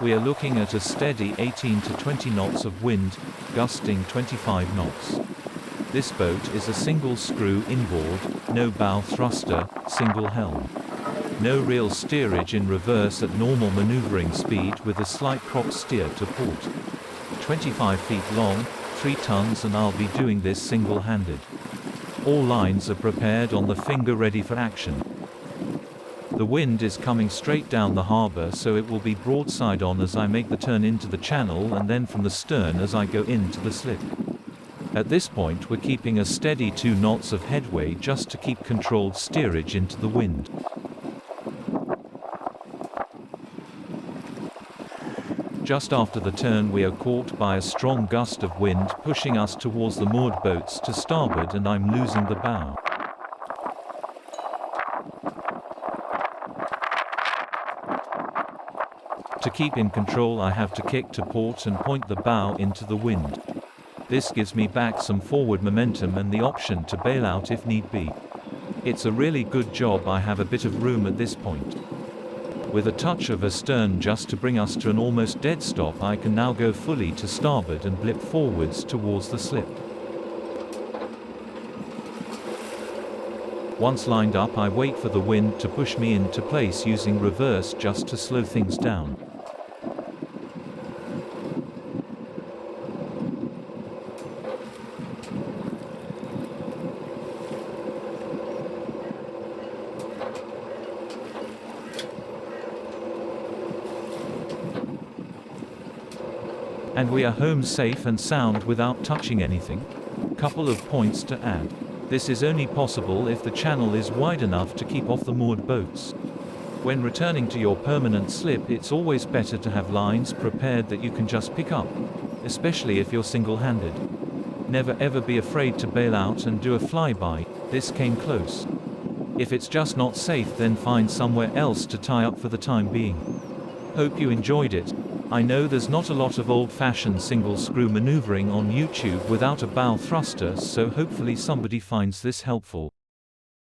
We are looking at a steady 18 to 20 knots of wind, gusting 25 knots. This boat is a single screw inboard, no bow thruster, single helm. No real steerage in reverse at normal maneuvering speed with a slight prop steer to port. 25 feet long, 3 tons, and I'll be doing this single-handed. All lines are prepared on the finger ready for action. The wind is coming straight down the harbor, so it will be broadside on as I make the turn into the channel and then from the stern as I go into the slip. At this point we're keeping a steady 2 knots of headway just to keep controlled steerage into the wind. Just after the turn we are caught by a strong gust of wind pushing us towards the moored boats to starboard, and I'm losing the bow. To keep in control I have to kick to port and point the bow into the wind. This gives me back some forward momentum and the option to bail out if need be. It's a really good job I have a bit of room at this point. With a touch of astern just to bring us to an almost dead stop, I can now go fully to starboard and blip forwards towards the slip. Once lined up I wait for the wind to push me into place using reverse just to slow things down. And we are home safe and sound without touching anything. Couple of points to add. This is only possible if the channel is wide enough to keep off the moored boats. When returning to your permanent slip, it's always better to have lines prepared that you can just pick up, especially if you're single-handed. Never ever be afraid to bail out and do a flyby. This came close. If it's just not safe, then find somewhere else to tie up for the time being. Hope you enjoyed it. I know there's not a lot of old-fashioned single-screw maneuvering on YouTube without a bow thruster, so hopefully somebody finds this helpful.